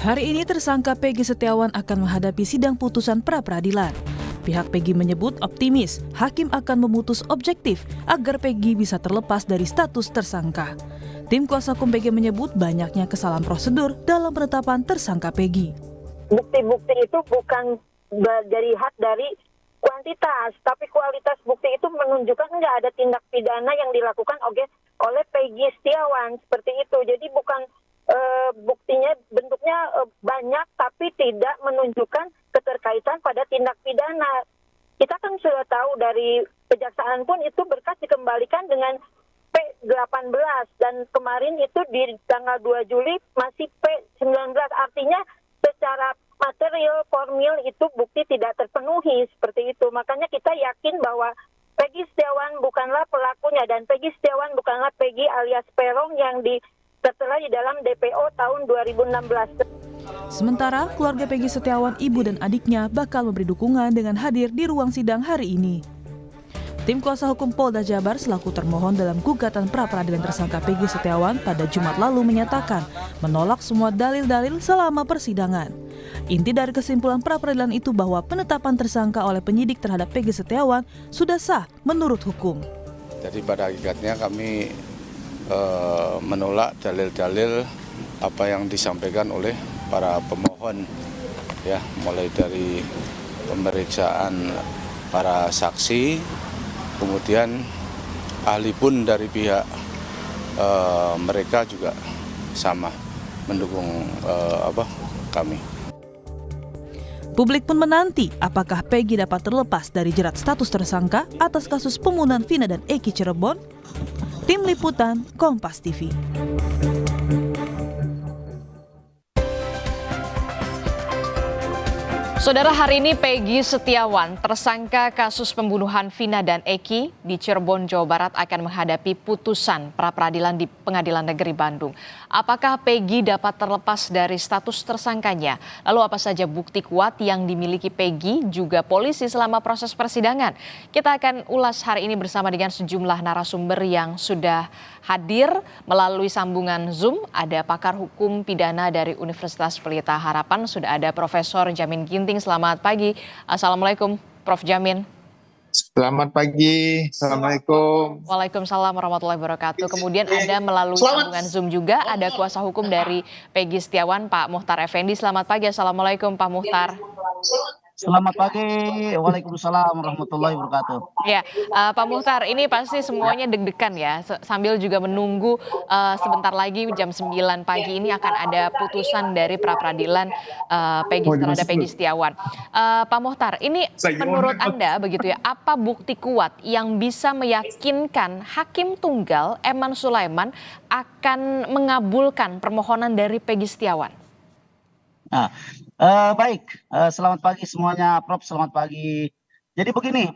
Hari ini tersangka Peggy Setiawan akan menghadapi sidang putusan pra-peradilan. Pihak Peggy menyebut optimis hakim akan memutus objektif agar Peggy bisa terlepas dari status tersangka. Tim kuasa hukum Peggy menyebut banyaknya kesalahan prosedur dalam penetapan tersangka Peggy. Bukti-bukti itu bukan dilihat dari kuantitas, tapi kualitas bukti itu menunjukkan nggak ada tindak pidana yang dilakukan oleh Peggy Setiawan seperti itu. Jadi bukan buktinya bentuknya banyak tapi tidak menunjukkan keterkaitan pada tindak pidana. Kita kan sudah tahu dari kejaksaan pun itu berkas dikembalikan dengan P18 dan kemarin itu di tanggal 2 Juli masih P19. Artinya secara material formil itu bukti tidak terpenuhi seperti itu. Makanya kita yakin bahwa Peggy Setiawan bukanlah pelakunya dan Peggy Setiawan bukanlah Peggy alias Peron yang tertera di dalam DPO tahun 2016. Sementara keluarga Peggy Setiawan, ibu dan adiknya bakal memberi dukungan dengan hadir di ruang sidang hari ini. Tim kuasa hukum Polda Jabar selaku termohon dalam gugatan pra-peradilan tersangka Peggy Setiawan pada Jumat lalu menyatakan menolak semua dalil-dalil selama persidangan. Inti dari kesimpulan pra-peradilan itu bahwa penetapan tersangka oleh penyidik terhadap Peggy Setiawan sudah sah menurut hukum. Jadi pada hakikatnya kami menolak dalil-dalil apa yang disampaikan oleh para pemohon, ya, mulai dari pemeriksaan para saksi, kemudian ahli pun dari pihak mereka juga sama mendukung kami. Publik pun menanti apakah Peggy dapat terlepas dari jerat status tersangka atas kasus pembunuhan Vina dan Eki Cirebon. Tim Liputan Kompas TV. Saudara, hari ini Peggy Setiawan, tersangka kasus pembunuhan Vina dan Eki di Cirebon, Jawa Barat akan menghadapi putusan pra-peradilan di Pengadilan Negeri Bandung. Apakah Peggy dapat terlepas dari status tersangkanya? Lalu apa saja bukti kuat yang dimiliki Peggy juga polisi selama proses persidangan? Kita akan ulas hari ini bersama dengan sejumlah narasumber yang sudah hadir melalui sambungan Zoom. Ada pakar hukum pidana dari Universitas Pelita Harapan, sudah ada Profesor Jamin Ginting. Selamat pagi. Assalamualaikum, Prof. Jamin. Selamat pagi. Assalamualaikum. Waalaikumsalam warahmatullahi wabarakatuh. Kemudian ada melalui sambungan Zoom juga ada kuasa hukum dari Peggy Setiawan, Pak Muhtar Effendi. Selamat pagi. Assalamualaikum, Pak Muhtar. Selamat pagi, waalaikumsalam warahmatullahi wabarakatuh. Ya, Pak Muhtar, ini pasti semuanya deg-degan ya, sambil juga menunggu sebentar lagi jam 9 pagi ini akan ada putusan dari pra-peradilan Peggy terhadap Peggy Setiawan. Pak Muhtar, ini menurut Anda begitu ya, apa bukti kuat yang bisa meyakinkan Hakim Tunggal Eman Sulaiman akan mengabulkan permohonan dari Peggy Setiawan? Nah, baik, selamat pagi semuanya, Prof. Selamat pagi. Jadi begini,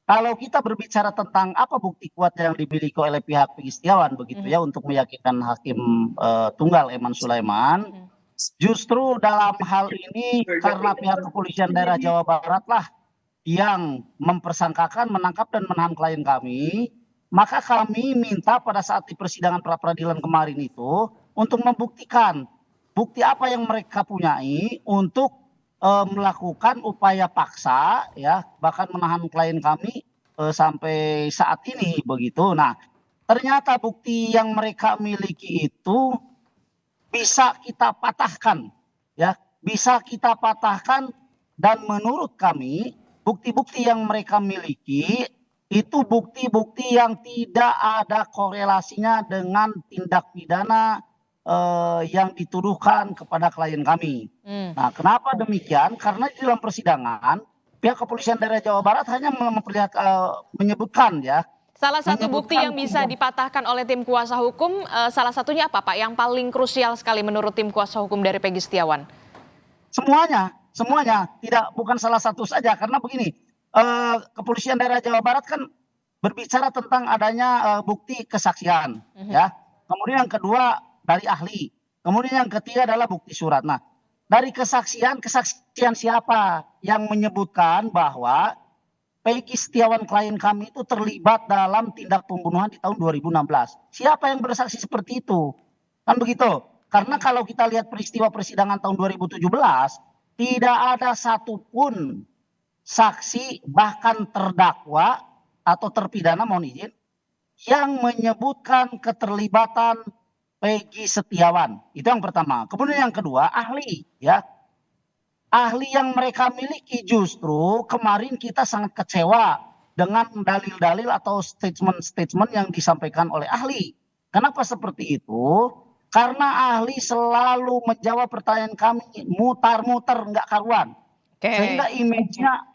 kalau kita berbicara tentang apa bukti kuat yang dimiliki oleh pihak Peggy Setiawan begitu ya untuk meyakinkan Hakim Tunggal Eman Sulaiman, justru dalam hal ini karena pihak kepolisian daerah Jawa Barat lah yang mempersangkakan, menangkap dan menahan klien kami, maka kami minta pada saat di persidangan pra-peradilan kemarin itu untuk membuktikan bukti apa yang mereka punyai untuk melakukan upaya paksa, ya, bahkan menahan klien kami sampai saat ini begitu. Nah, ternyata bukti yang mereka miliki itu bisa kita patahkan, ya, bisa kita patahkan, dan menurut kami bukti-bukti yang mereka miliki itu bukti-bukti yang tidak ada korelasinya dengan tindak pidana yang dituduhkan kepada klien kami. Nah, kenapa demikian? Karena di dalam persidangan pihak kepolisian daerah Jawa Barat hanya menyebutkan, ya. Salah satu bukti yang bisa dipatahkan oleh tim kuasa hukum, salah satunya apa, Pak? Yang paling krusial sekali menurut tim kuasa hukum dari Peggy Setiawan? Semuanya, bukan salah satu saja. Karena begini, kepolisian daerah Jawa Barat kan berbicara tentang adanya bukti kesaksian, ya. Kemudian yang kedua dari ahli. Kemudian yang ketiga adalah bukti surat. Nah, dari kesaksian siapa yang menyebutkan bahwa Peggy Setiawan klien kami itu terlibat dalam tindak pembunuhan di tahun 2016? Siapa yang bersaksi seperti itu? Kan begitu. Karena kalau kita lihat peristiwa persidangan tahun 2017, tidak ada satupun saksi bahkan terdakwa atau terpidana, mohon izin, yang menyebutkan keterlibatan Peggy Setiawan. Itu yang pertama. Kemudian yang kedua, ahli, ya. Ahli yang mereka miliki justru kemarin kita sangat kecewa dengan dalil-dalil atau statement-statement yang disampaikan oleh ahli. Kenapa seperti itu? Karena ahli selalu menjawab pertanyaan kami mutar-mutar nggak karuan. Sehingga image-nya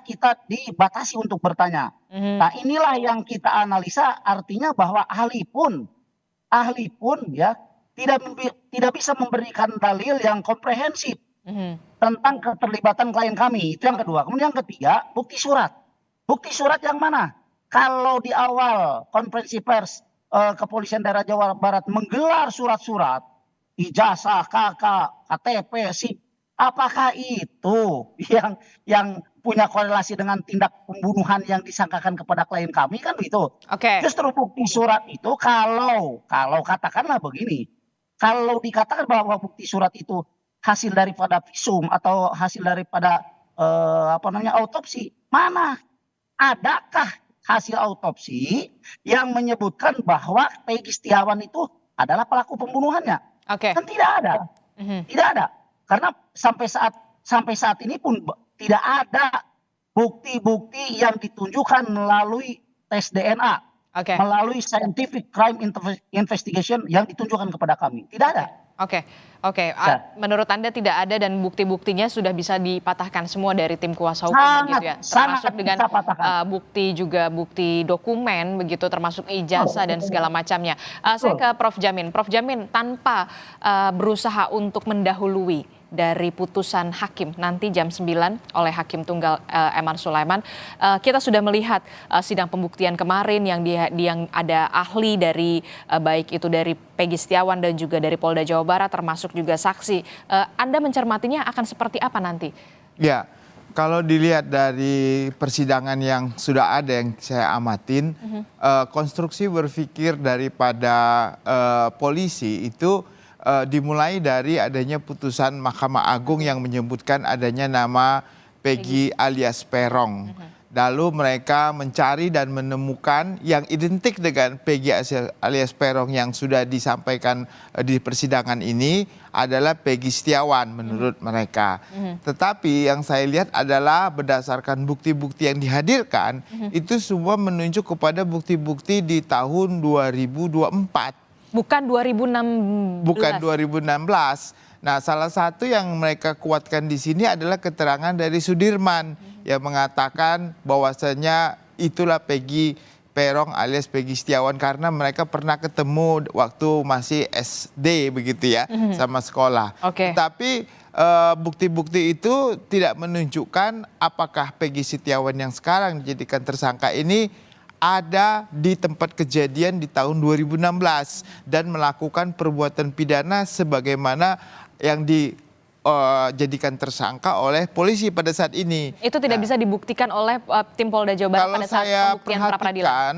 kita dibatasi untuk bertanya. Nah, inilah yang kita analisa, artinya bahwa ahli pun ya tidak bisa memberikan dalil yang komprehensif tentang keterlibatan klien kami. Itu yang kedua. Kemudian yang ketiga, bukti surat. Bukti surat yang mana? Kalau di awal konferensi pers Kepolisian Daerah Jawa Barat menggelar surat-surat, ijazah, KK, KTP, SIM, apakah itu yang punya korelasi dengan tindak pembunuhan yang disangkakan kepada klien kami, kan begitu? Justru bukti surat itu kalau katakanlah begini, kalau dikatakan bahwa bukti surat itu hasil daripada visum atau hasil daripada autopsi, mana adakah hasil autopsi yang menyebutkan bahwa Peggy Setiawan itu adalah pelaku pembunuhannya? Kan tidak ada. Tidak ada. Karena sampai saat ini pun tidak ada bukti-bukti yang ditunjukkan melalui tes DNA, melalui scientific crime investigation yang ditunjukkan kepada kami. Tidak ada. Menurut Anda tidak ada dan bukti-buktinya sudah bisa dipatahkan semua dari tim kuasa hukum begitu ya? Termasuk dengan bukti dokumen begitu, termasuk ijazah dan segala macamnya. Saya ke Prof Jamin. Prof Jamin, tanpa berusaha untuk mendahului dari putusan hakim nanti jam 9 oleh Hakim Tunggal Eman Sulaiman, kita sudah melihat sidang pembuktian kemarin yang ada ahli dari baik itu dari Peggy Setiawan dan juga dari Polda Jawa Barat, termasuk juga saksi. Anda mencermatinya akan seperti apa nanti? Ya, kalau dilihat dari persidangan yang sudah ada yang saya amatin, konstruksi berpikir daripada polisi itu dimulai dari adanya putusan Mahkamah Agung yang menyebutkan adanya nama Peggy alias Peron. Lalu mereka mencari dan menemukan yang identik dengan Peggy alias Peron yang sudah disampaikan di persidangan ini adalah Peggy Setiawan menurut mereka. Tetapi yang saya lihat adalah berdasarkan bukti-bukti yang dihadirkan, itu semua menunjuk kepada bukti-bukti di tahun 2024. Bukan 2016. Bukan 2016. Nah, salah satu yang mereka kuatkan di sini adalah keterangan dari Sudirman yang mengatakan bahwasanya itulah Peggy Peron alias Peggy Setiawan karena mereka pernah ketemu waktu masih SD begitu ya, sama sekolah. Tapi bukti-bukti itu tidak menunjukkan apakah Peggy Setiawan yang sekarang dijadikan tersangka ini ada di tempat kejadian di tahun 2016 dan melakukan perbuatan pidana sebagaimana yang dijadikan tersangka oleh polisi pada saat ini. Itu tidak bisa dibuktikan oleh tim Polda Jawa Barat pada saat pembuktian pra-peradilan.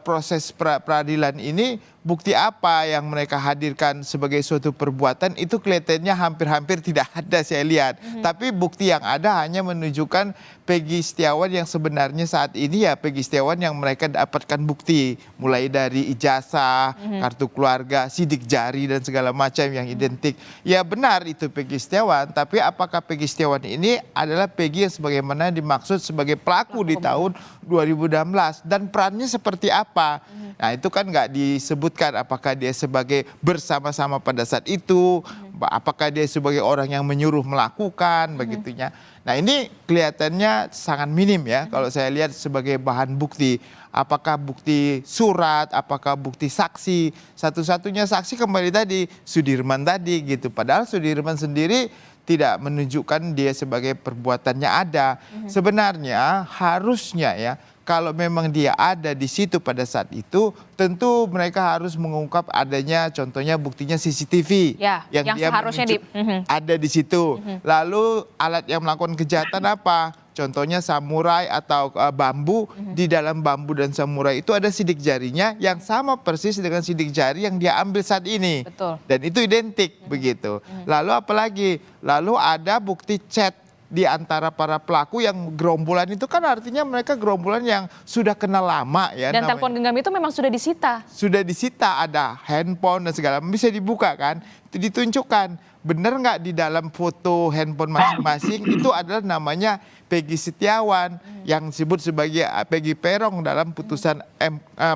Proses pra-peradilan ini, bukti apa yang mereka hadirkan sebagai suatu perbuatan itu kelihatannya hampir-hampir tidak ada saya lihat. Tapi bukti yang ada hanya menunjukkan Peggy Setiawan yang sebenarnya saat ini ya Peggy Setiawan yang mereka dapatkan bukti. Mulai dari ijazah, kartu keluarga, sidik jari dan segala macam yang identik. Ya benar itu Peggy Setiawan, tapi apakah Peggy Setiawan ini adalah Peggy yang sebagaimana dimaksud sebagai pelaku di tahun 2016 dan perannya seperti apa? Nah itu kan nggak disebutkan apakah dia sebagai bersama-sama pada saat itu, apakah dia sebagai orang yang menyuruh melakukan, begitunya. Nah ini kelihatannya sangat minim ya kalau saya lihat sebagai bahan bukti. Apakah bukti surat, apakah bukti saksi. Satu-satunya saksi kembali tadi Sudirman tadi gitu. Padahal Sudirman sendiri tidak menunjukkan dia sebagai perbuatannya ada. Sebenarnya harusnya ya kalau memang dia ada di situ pada saat itu, tentu mereka harus mengungkap adanya contohnya buktinya CCTV yang dia seharusnya ada di situ. Lalu alat yang melakukan kejahatan apa? contohnya samurai atau bambu, di dalam bambu dan samurai itu ada sidik jarinya yang sama persis dengan sidik jari yang dia ambil saat ini. Betul. Dan itu identik begitu. Lalu apalagi? Lalu ada bukti chat di antara para pelaku yang gerombolan itu kan artinya mereka gerombolan yang sudah kenal lama ya. Dan telepon genggam itu memang sudah disita. Sudah disita, ada handphone dan segala bisa dibuka kan, itu ditunjukkan. Benar nggak di dalam foto handphone masing-masing itu adalah namanya Peggy Setiawan yang disebut sebagai Peggy Peron dalam putusan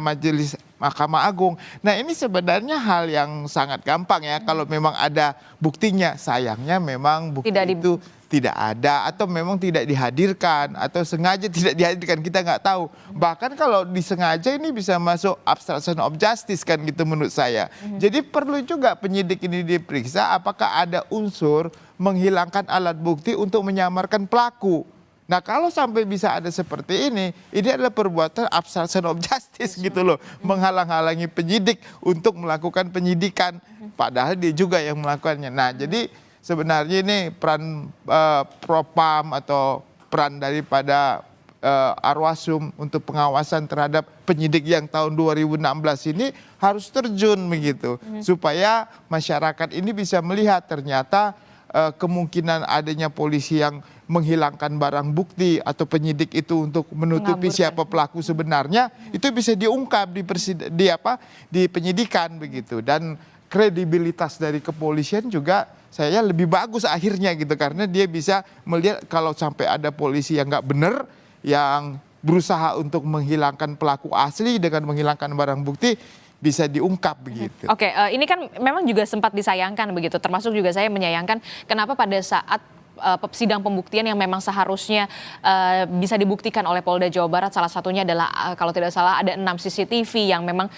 Majelis Mahkamah Agung. Nah ini sebenarnya hal yang sangat gampang ya kalau memang ada buktinya. Sayangnya memang bukti itu tidak ada atau memang tidak dihadirkan atau sengaja tidak dihadirkan, kita nggak tahu. Bahkan kalau disengaja ini bisa masuk obstruction of justice kan gitu menurut saya. Jadi perlu juga penyidik ini diperiksa apakah ada unsur menghilangkan alat bukti untuk menyamarkan pelaku. Nah kalau sampai bisa ada seperti ini adalah perbuatan obstruction of justice gitu loh. Menghalang-halangi penyidik untuk melakukan penyidikan. Padahal dia juga yang melakukannya. Nah jadi sebenarnya ini peran Propam atau peran daripada Arwasum untuk pengawasan terhadap penyidik yang tahun 2016 ini harus terjun begitu. Supaya masyarakat ini bisa melihat ternyata kemungkinan adanya polisi yang menghilangkan barang bukti atau penyidik itu untuk menutupi siapa pelaku sebenarnya itu bisa diungkap di penyidikan begitu. Dan kredibilitas dari kepolisian juga saya lebih bagus akhirnya gitu karena dia bisa melihat kalau sampai ada polisi yang nggak benar yang berusaha untuk menghilangkan pelaku asli dengan menghilangkan barang bukti bisa diungkap begitu. Oke, ini kan memang juga sempat disayangkan begitu, termasuk juga saya menyayangkan kenapa pada saat sidang pembuktian yang memang seharusnya bisa dibuktikan oleh Polda Jawa Barat, salah satunya adalah kalau tidak salah ada 6 CCTV yang memang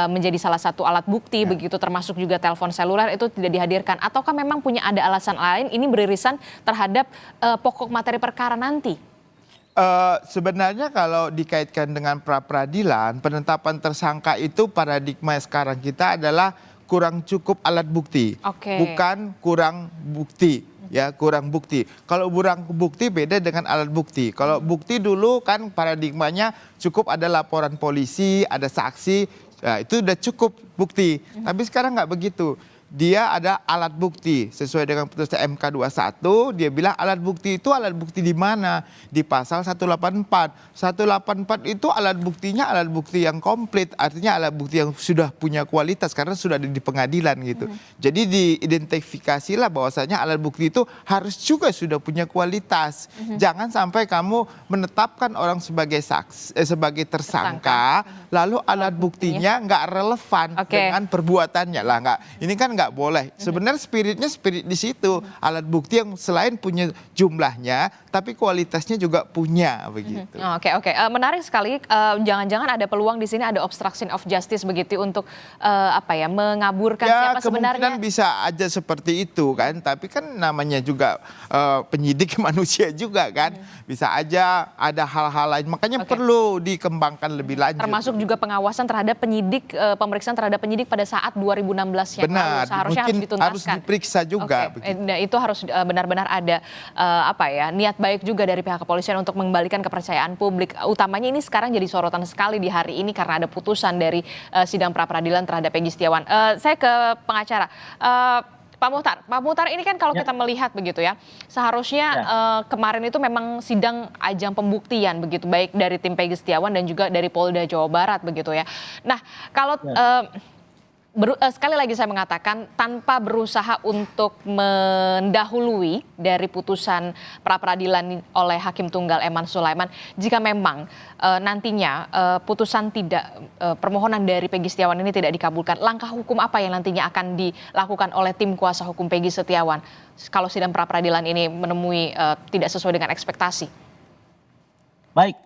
menjadi salah satu alat bukti begitu, termasuk juga telepon seluler itu tidak dihadirkan. Ataukah memang punya ada alasan lain ini beririsan terhadap pokok materi perkara nanti? Sebenarnya kalau dikaitkan dengan pra-peradilan, penetapan tersangka itu paradigma sekarang kita adalah kurang cukup alat bukti, bukan kurang bukti. Ya, kurang bukti. Kalau kurang bukti beda dengan alat bukti. Kalau bukti dulu kan paradigmanya cukup ada laporan polisi, ada saksi, ya, itu udah cukup bukti. Tapi sekarang nggak begitu. Dia ada alat bukti sesuai dengan putusan MK 21, dia bilang alat bukti itu alat bukti di mana? Di pasal 184. 184 itu alat buktinya alat bukti yang komplit, artinya alat bukti yang sudah punya kualitas karena sudah ada di pengadilan gitu. Jadi diidentifikasilah bahwasanya alat bukti itu harus juga sudah punya kualitas. Jangan sampai kamu menetapkan orang sebagai sebagai tersangka, lalu alat buktinya nggak relevan dengan perbuatannya lah, nggak. Ini kan nggak boleh. Sebenarnya spiritnya spirit di situ. Alat bukti yang selain punya jumlahnya, tapi kualitasnya juga punya begitu. Oke. Menarik sekali. Jangan-jangan ada peluang di sini ada obstruction of justice begitu untuk mengaburkan siapa sebenarnya. Kemungkinan bisa aja seperti itu kan. Tapi kan namanya juga penyidik manusia juga kan. Bisa aja ada hal-hal lain. Makanya perlu dikembangkan lebih lanjut. Termasuk juga pengawasan terhadap penyidik, pemeriksaan terhadap penyidik pada saat 2016 yang lalu. Seharusnya harus dituntaskan. Harus diperiksa juga. Itu harus benar-benar ada niat baik juga dari pihak kepolisian untuk mengembalikan kepercayaan publik. Utamanya ini sekarang jadi sorotan sekali di hari ini karena ada putusan dari sidang pra-peradilan terhadap Peggy Setiawan. Saya ke pengacara. Pak Muhtar ini kan kalau kita melihat begitu ya, seharusnya kemarin itu memang sidang ajang pembuktian begitu, baik dari tim Peggy Setiawan dan juga dari Polda Jawa Barat begitu ya. Nah kalau sekali lagi saya mengatakan tanpa berusaha untuk mendahului dari putusan pra-peradilan oleh Hakim Tunggal Eman Sulaiman, jika memang nantinya putusan permohonan dari Peggy Setiawan ini tidak dikabulkan, langkah hukum apa yang nantinya akan dilakukan oleh tim kuasa hukum Peggy Setiawan kalau sidang pra-peradilan ini menemui tidak sesuai dengan ekspektasi? Baik,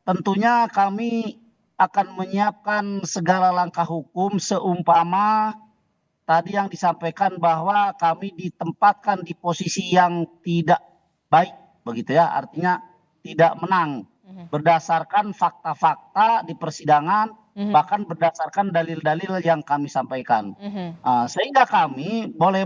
tentunya kami akan menyiapkan segala langkah hukum seumpama tadi yang disampaikan bahwa kami ditempatkan di posisi yang tidak baik begitu ya, artinya tidak menang berdasarkan fakta-fakta di persidangan bahkan berdasarkan dalil-dalil yang kami sampaikan. Sehingga kami boleh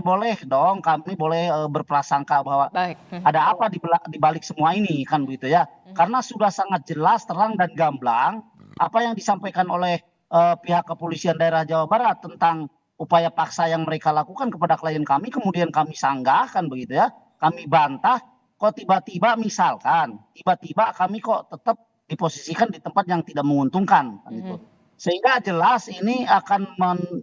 kami boleh berprasangka bahwa Baik. ada apa di balik semua ini kan begitu ya. Karena sudah sangat jelas, terang dan gamblang apa yang disampaikan oleh pihak kepolisian daerah Jawa Barat tentang upaya paksa yang mereka lakukan kepada klien kami, kemudian kami sanggah kan begitu ya. Kami bantah, kok tiba-tiba misalkan kami kok tetap diposisikan di tempat yang tidak menguntungkan kan gitu. Sehingga jelas ini akan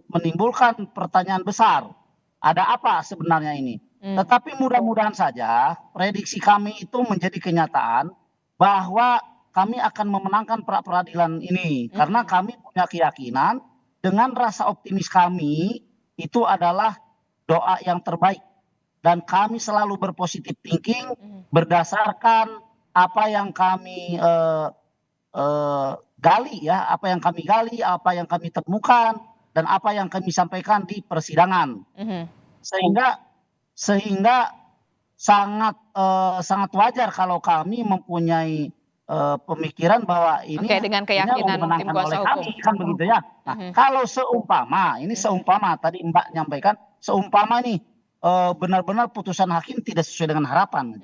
menimbulkan pertanyaan besar. Ada apa sebenarnya ini? Tetapi mudah-mudahan saja prediksi kami itu menjadi kenyataan bahwa kami akan memenangkan pra peradilan ini. Karena kami punya keyakinan dengan rasa optimis kami itu adalah doa yang terbaik. Dan kami selalu berpositif thinking berdasarkan apa yang kami gali ya, apa yang kami gali, apa yang kami temukan, dan apa yang kami sampaikan di persidangan. Sehingga sangat wajar kalau kami mempunyai pemikiran bahwa ini dengan keyakinan tim kuasa hukum kan begitu ya. Nah, kalau seumpama tadi Mbak nyampaikan, seumpama nih benar-benar putusan hakim tidak sesuai dengan harapan.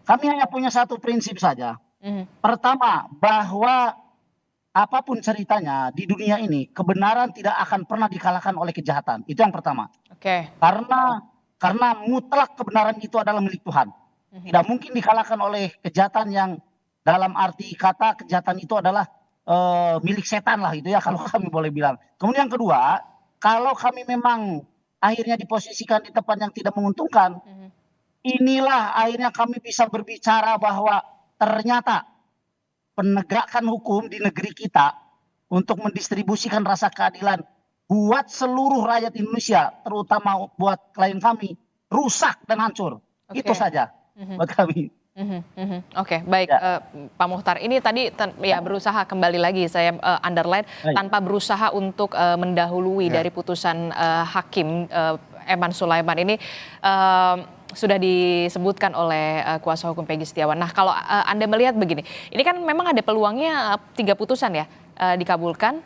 Kami hanya punya satu prinsip saja. Pertama, bahwa apapun ceritanya di dunia ini, kebenaran tidak akan pernah dikalahkan oleh kejahatan. Itu yang pertama. Karena mutlak kebenaran itu adalah milik Tuhan. Tidak mungkin dikalahkan oleh kejahatan yang dalam arti kata kejahatan itu adalah milik setan lah itu ya kalau kami boleh bilang. Kemudian yang kedua, kalau kami memang akhirnya diposisikan di tempat yang tidak menguntungkan, inilah akhirnya kami bisa berbicara bahwa ternyata penegakan hukum di negeri kita untuk mendistribusikan rasa keadilan buat seluruh rakyat Indonesia, terutama buat klien kami, rusak dan hancur. Itu saja buat kami. Oke, baik Pak Muhtar. Ini tadi ya berusaha kembali lagi saya underline tanpa berusaha untuk mendahului dari putusan hakim Eman Sulaiman ini sudah disebutkan oleh kuasa hukum Peggy Setiawan. Nah, kalau Anda melihat begini, ini kan memang ada peluangnya 3 putusan ya, dikabulkan,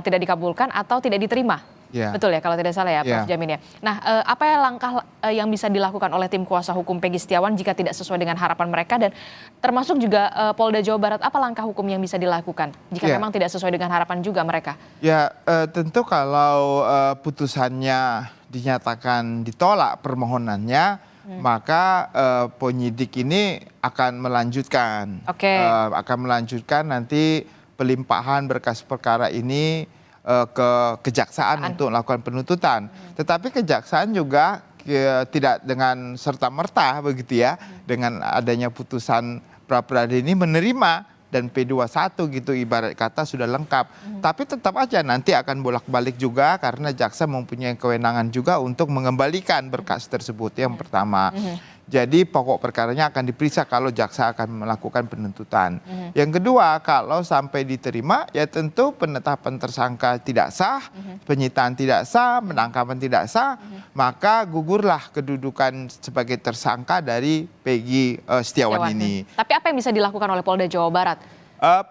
tidak dikabulkan atau tidak diterima. Betul ya kalau tidak salah ya Prof. Jamin ya. Nah, apa ya langkah yang bisa dilakukan oleh tim kuasa hukum Peggy Setiawan jika tidak sesuai dengan harapan mereka, dan termasuk juga Polda Jawa Barat, apa langkah hukum yang bisa dilakukan jika memang tidak sesuai dengan harapan juga mereka? Ya, tentu kalau putusannya dinyatakan ditolak permohonannya, maka penyidik ini akan melanjutkan, nanti pelimpahan berkas perkara ini ke kejaksaan untuk melakukan penuntutan. Tetapi kejaksaan juga tidak dengan serta-merta begitu ya, dengan adanya putusan pra peradilan ini menerima dan P21 gitu ibarat kata sudah lengkap. Tapi tetap aja nanti akan bolak-balik juga karena jaksa mempunyai kewenangan juga untuk mengembalikan berkas tersebut, yang pertama. Jadi pokok perkaranya akan diperiksa kalau jaksa akan melakukan penuntutan. Yang kedua, kalau sampai diterima ya tentu penetapan tersangka tidak sah, penyitaan tidak sah, penangkapan tidak sah, maka gugurlah kedudukan sebagai tersangka dari Peggy Setiawan ini. Tapi apa yang bisa dilakukan oleh Polda Jawa Barat?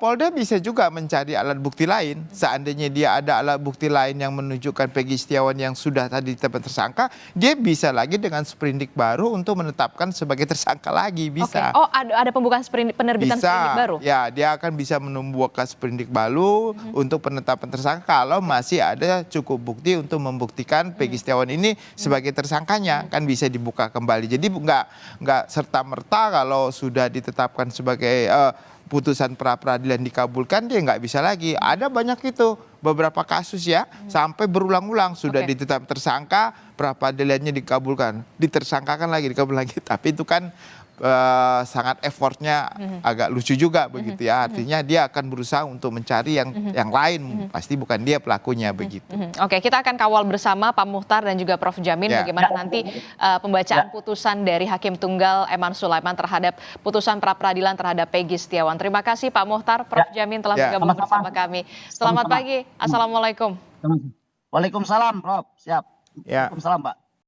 Polda bisa juga mencari alat bukti lain. Seandainya dia ada alat bukti lain yang menunjukkan Peggy Setiawan yang sudah tadi ditetapkan tersangka, dia bisa lagi dengan sprindik baru untuk menetapkan sebagai tersangka lagi, bisa. Oh, ada pembukaan penerbitan sprindik baru? Ya, dia akan bisa membuka sprindik baru untuk penetapan tersangka kalau masih ada cukup bukti untuk membuktikan Peggy Setiawan ini sebagai tersangkanya, kan bisa dibuka kembali. Jadi nggak serta-merta kalau sudah ditetapkan sebagai putusan pra peradilan dikabulkan dia nggak bisa lagi. Ada banyak itu beberapa kasus ya, sampai berulang-ulang sudah ditetap tersangka, pra peradilannya dikabulkan, ditersangkakan lagi, dikabulkan lagi. Tapi itu kan sangat effortnya agak lucu juga begitu ya. Artinya dia akan berusaha untuk mencari yang lain, pasti bukan dia pelakunya begitu. Oke, kita akan kawal bersama Pak Muhtar dan juga Prof. Jamin bagaimana nanti pembacaan putusan dari Hakim Tunggal Eman Sulaiman terhadap putusan pra peradilan terhadap Peggy Setiawan. Terima kasih Pak Muhtar, Prof. Jamin telah bergabung bersama kami. Selamat pagi, Assalamualaikum. Waalaikumsalam, Prof. Siap. Waalaikumsalam, Pak.